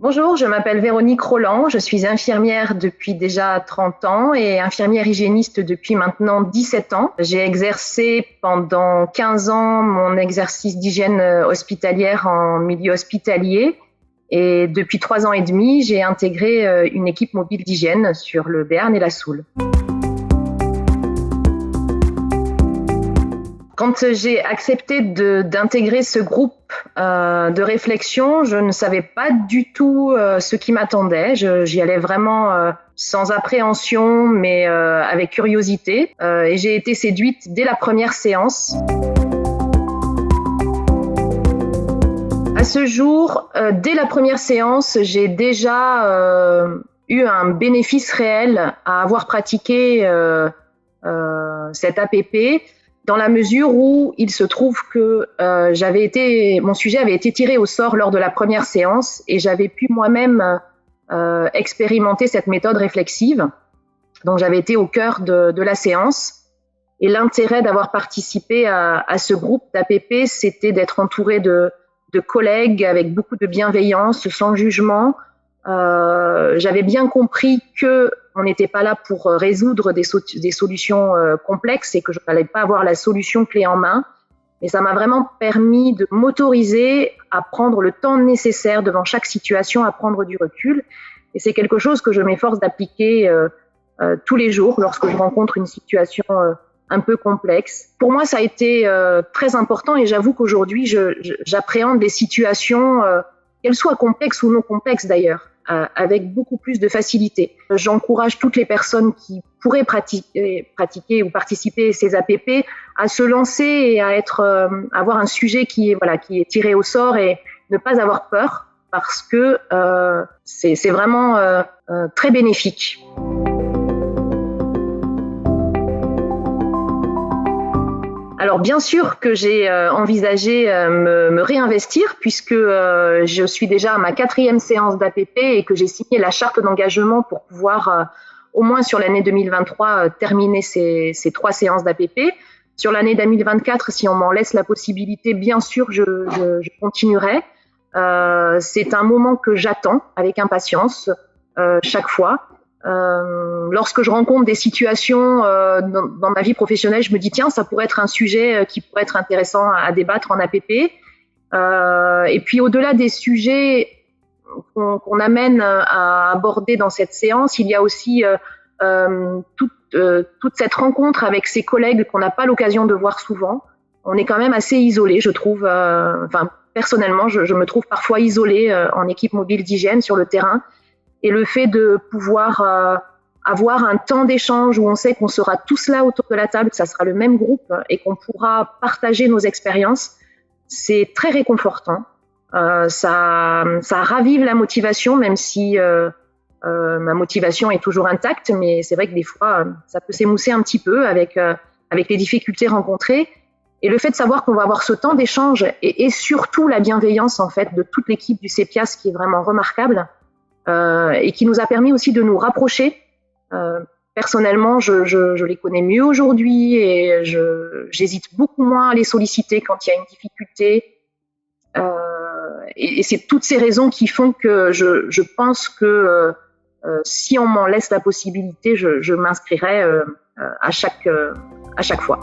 Bonjour, je m'appelle Véronique Roland, je suis infirmière depuis déjà 30 ans et infirmière hygiéniste depuis maintenant 17 ans. J'ai exercé pendant 15 ans mon exercice d'hygiène hospitalière en milieu hospitalier et depuis 3 ans et demi, j'ai intégré une équipe mobile d'hygiène sur le Béarn et la Soule. Quand j'ai accepté d'intégrer ce groupe de réflexion, je ne savais pas du tout ce qui m'attendait. J'y allais vraiment sans appréhension, mais avec curiosité. Et j'ai été séduite dès la première séance. À ce jour, dès la première séance, j'ai déjà eu un bénéfice réel à avoir pratiqué cette APP. Dans la mesure où il se trouve que mon sujet avait été tiré au sort lors de la première séance et j'avais pu moi-même expérimenter cette méthode réflexive. Donc j'avais été au cœur de la séance et l'intérêt d'avoir participé à ce groupe d'APP, c'était d'être entouré de collègues avec beaucoup de bienveillance, sans jugement. J'avais bien compris que on n'était pas là pour résoudre des solutions complexes et que je n'allais pas avoir la solution clé en main. Mais ça m'a vraiment permis de m'autoriser à prendre le temps nécessaire devant chaque situation, à prendre du recul. Et c'est quelque chose que je m'efforce d'appliquer tous les jours lorsque je rencontre une situation un peu complexe. Pour moi, ça a été très important et j'avoue qu'aujourd'hui, j'appréhende les situations, qu'elles soient complexes ou non complexes d'ailleurs, avec beaucoup plus de facilité. J'encourage toutes les personnes qui pourraient pratiquer ou participer à ces APP à se lancer et à avoir un sujet qui est tiré au sort et ne pas avoir peur parce que c'est vraiment très bénéfique. Alors bien sûr que j'ai envisagé me réinvestir puisque je suis déjà à ma 4e séance d'APP et que j'ai signé la charte d'engagement pour pouvoir au moins sur l'année 2023 terminer ces 3 séances d'APP. Sur l'année 2024, si on m'en laisse la possibilité, bien sûr, je continuerai. C'est un moment que j'attends avec impatience chaque fois. Lorsque je rencontre des situations dans ma vie professionnelle, je me dis tiens, ça pourrait être un sujet qui pourrait être intéressant à débattre en APP. Et puis au-delà des sujets qu'on amène à aborder dans cette séance, il y a aussi toute cette rencontre avec ses collègues qu'on n'a pas l'occasion de voir souvent. On est quand même assez isolé, je trouve. Personnellement, je me trouve parfois isolée en équipe mobile d'hygiène sur le terrain. Et le fait de pouvoir avoir un temps d'échange où on sait qu'on sera tous là autour de la table, que ça sera le même groupe et qu'on pourra partager nos expériences, c'est très réconfortant. Ça ravive la motivation, même si ma motivation est toujours intacte, mais c'est vrai que des fois, ça peut s'émousser un petit peu avec les difficultés rencontrées. Et le fait de savoir qu'on va avoir ce temps d'échange et surtout la bienveillance en fait de toute l'équipe du CEPIAS qui est vraiment remarquable, et qui nous a permis aussi de nous rapprocher. Personnellement, je les connais mieux aujourd'hui et j'hésite beaucoup moins à les solliciter quand il y a une difficulté. Et c'est toutes ces raisons qui font que je pense que si on m'en laisse la possibilité, je m'inscrirai à chaque fois.